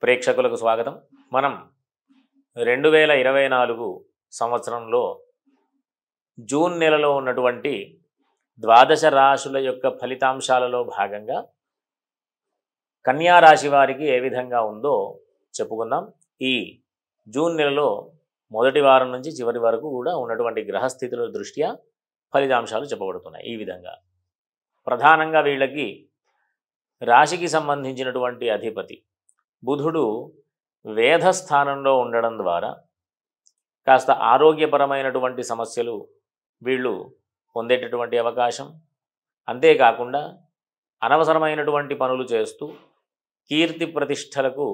ప్రేక్షకులకు స్వాగతం. మనం 2024 సంవత్సరంలో జూన్ నెలలో ఉన్నటువంటి ద్వాదశ రాశుల యొక్క ఫలితాంశాలలో భాగంగా కన్యా రాశి వారికి ఏ విధంగా ఉందో చెప్పుకుందాం. ఈ జూన్ నెలలో మొదటి వారం నుంచి చివరి వరకు కూడా ఉన్నటువంటి గ్రహస్థితుల దృష్ట్యా ఫలితాంశాలు చెప్పబడుతున్నాయి. ఈ విధంగా ప్రధానంగా వీళ్ళకి రాశికి సంబంధించినటువంటి అధిపతి బుధుడు వేధస్థానంలో ఉండడం ద్వారా కాస్త ఆరోగ్యపరమైనటువంటి సమస్యలు వీళ్ళు పొందేటటువంటి అవకాశం, అంతేకాకుండా అనవసరమైనటువంటి పనులు చేస్తూ కీర్తి ప్రతిష్టలకు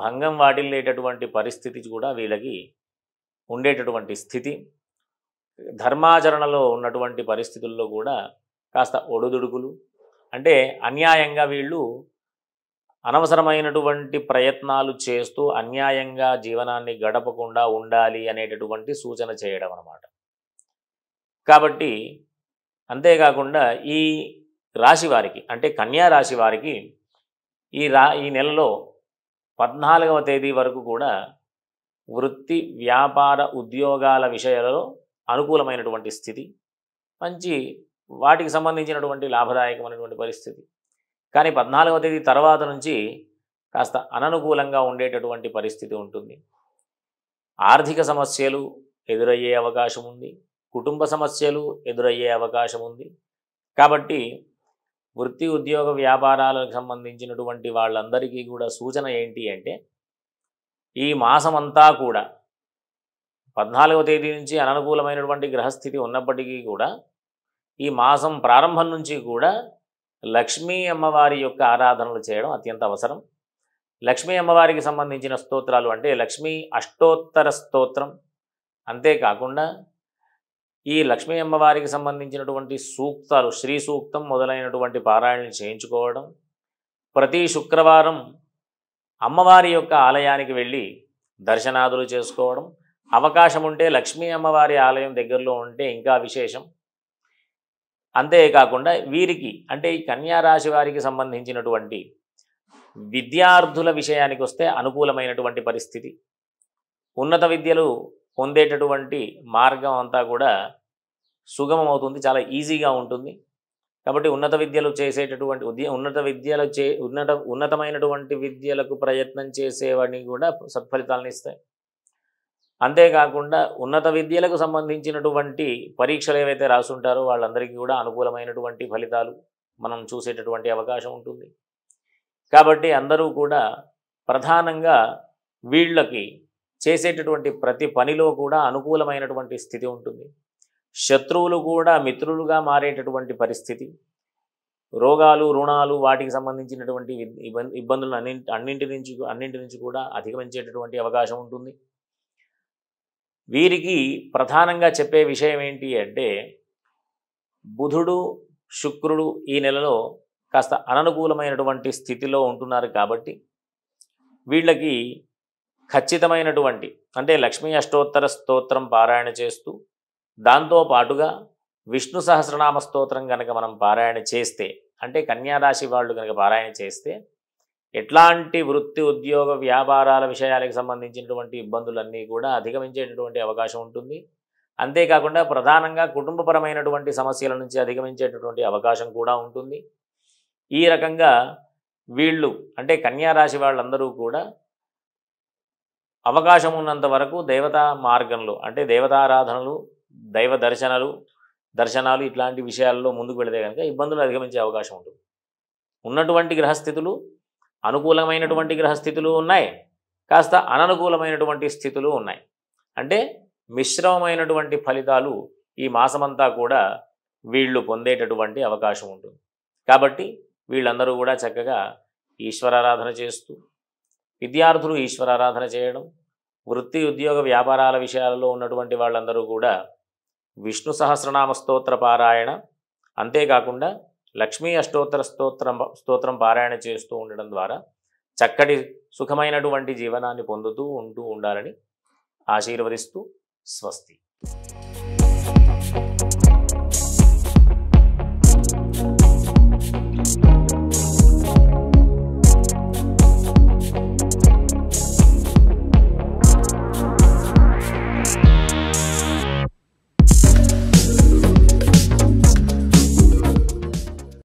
భంగం వాటిల్లేటటువంటి పరిస్థితి కూడా వీళ్ళకి ఉండేటటువంటి స్థితి. ధర్మాచరణలో ఉన్నటువంటి పరిస్థితుల్లో కూడా కాస్త ఒడుదుడుకులు, అంటే అన్యాయంగా వీళ్ళు అనవసరమైనటువంటి ప్రయత్నాలు చేస్తూ అన్యాయంగా జీవనాన్ని గడపకుండా ఉండాలి అనేటటువంటి సూచన చేయడం అన్నమాట. కాబట్టి అంతేకాకుండా ఈ రాశి వారికి, అంటే కన్యా రాశి వారికి ఈ నెలలో 14వ తేదీ వరకు కూడా వృత్తి వ్యాపార ఉద్యోగాల విషయాలలో అనుకూలమైనటువంటి స్థితి, మంచి వాటికి సంబంధించినటువంటి లాభదాయకమైనటువంటి పరిస్థితి. కానీ 14వ తేదీ తర్వాత నుంచి కాస్త అననుకూలంగా ఉండేటటువంటి పరిస్థితి ఉంటుంది. ఆర్థిక సమస్యలు ఎదురయ్యే అవకాశం ఉంది, కుటుంబ సమస్యలు ఎదురయ్యే అవకాశం ఉంది. కాబట్టి వృత్తి ఉద్యోగ వ్యాపారాలకు సంబంధించినటువంటి వాళ్ళందరికీ కూడా సూచన ఏంటి అంటే, ఈ మాసమంతా కూడా 14వ తేదీ నుంచి అననుకూలమైనటువంటి గ్రహస్థితి ఉన్నప్పటికీ కూడా ఈ మాసం ప్రారంభం నుంచి కూడా లక్ష్మీ అమ్మవారి యొక్క ఆరాధనలు చేయడం అత్యంత అవసరం. లక్ష్మీ అమ్మవారికి సంబంధించిన స్తోత్రాలు అంటే లక్ష్మీ అష్టోత్తర స్తోత్రం, అంతేకాకుండా ఈ లక్ష్మీ అమ్మవారికి సంబంధించినటువంటి సూక్తాలు, శ్రీ సూక్తం మొదలైనటువంటి పారాయణలు చేయించుకోవడం, ప్రతి శుక్రవారం అమ్మవారి యొక్క ఆలయానికి వెళ్ళి దర్శనాదులు చేసుకోవడం, అవకాశం ఉంటే లక్ష్మీ అమ్మవారి ఆలయం దగ్గరలో ఉంటే ఇంకా విశేషం. అంతేకాకుండా వీరికి, అంటే ఈ కన్యా రాశి వారికి సంబంధించినటువంటి విద్యార్థుల విషయానికి వస్తే అనుకూలమైనటువంటి పరిస్థితి, ఉన్నత విద్యలు పొందేటటువంటి మార్గం అంతా కూడా సుగమం అవుతుంది, చాలా ఈజీగా ఉంటుంది. కాబట్టి ఉన్నత విద్యలు చేసేటటువంటి ఉన్నతమైనటువంటి విద్యలకు ప్రయత్నం చేసేవాడిని కూడా సత్ఫలితాలను ఇస్తాయి. అంతేకాకుండా ఉన్నత విద్యలకు సంబంధించినటువంటి పరీక్షలు ఏవైతే రాసుంటారో వాళ్ళందరికీ కూడా అనుకూలమైనటువంటి ఫలితాలు మనం చూసేటటువంటి అవకాశం ఉంటుంది. కాబట్టి అందరూ కూడా ప్రధానంగా వీళ్ళకి చేసేటటువంటి ప్రతి పనిలో కూడా అనుకూలమైనటువంటి స్థితి ఉంటుంది. శత్రువులు కూడా మిత్రులుగా మారేటటువంటి పరిస్థితి, రోగాలు రుణాలు వాటికి సంబంధించినటువంటి ఇబ్బందులను అన్నింటి నుంచి కూడా అధిగమించేటటువంటి అవకాశం ఉంటుంది. వీరికి ప్రధానంగా చెప్పే విషయం ఏంటి అంటే, బుధుడు శుక్రుడు ఈ నెలలో కాస్త అననుకూలమైనటువంటి స్థితిలో ఉంటున్నారు. కాబట్టి వీళ్ళకి ఖచ్చితమైనటువంటి, అంటే లక్ష్మీ అష్టోత్తర స్తోత్రం పారాయణ చేస్తూ దాంతో పాటుగా విష్ణు సహస్రనామ స్తోత్రం కనుక మనం పారాయణ చేస్తే, అంటే కన్యా రాశి వాళ్ళు కనుక పారాయణ చేస్తే ఎట్లాంటి వృత్తి ఉద్యోగ వ్యాపారాల విషయాలకు సంబంధించినటువంటి ఇబ్బందులన్నీ కూడా అధిగమించేటటువంటి అవకాశం ఉంటుంది. అంతేకాకుండా ప్రధానంగా కుటుంబపరమైనటువంటి సమస్యల నుంచి అధిగమించేటటువంటి అవకాశం కూడా ఉంటుంది. ఈ రకంగా వీళ్ళు, అంటే కన్యా రాశి వాళ్ళందరూ కూడా అవకాశం ఉన్నంత వరకు దేవతా మార్గంలో, అంటే దేవతారాధనలు, దైవ దర్శనాలు ఇట్లాంటి విషయాల్లో ముందుకు వెళితే కనుక ఇబ్బందులు అధిగమించే అవకాశం ఉంటుంది. ఉన్నటువంటి గ్రహస్థితులు, అనుకూలమైనటువంటి గ్రహస్థితులు ఉన్నాయి, కాస్త అననుకూలమైనటువంటి స్థితులు ఉన్నాయి. అంటే మిశ్రమమైనటువంటి ఫలితాలు ఈ మాసమంతా కూడా వీళ్ళు పొందేటటువంటి అవకాశం ఉంటుంది. కాబట్టి వీళ్ళందరూ కూడా చక్కగా ఈశ్వరారాధన చేస్తూ, విద్యార్థులు ఈశ్వరారాధన చేయడం, వృత్తి ఉద్యోగ వ్యాపారాల విషయాలలో ఉన్నటువంటి వాళ్ళందరూ కూడా విష్ణు సహస్రనామ స్తోత్ర పారాయణ, అంతేకాకుండా లక్ష్మీ అష్టోత్తర స్తోత్రం పారాయణ చేస్తూ ఉండడం ద్వారా చక్కటి సుఖమైనటువంటి జీవనాన్ని పొందుతూ ఉండాలని ఆశీర్వదిస్తూ స్వస్తి.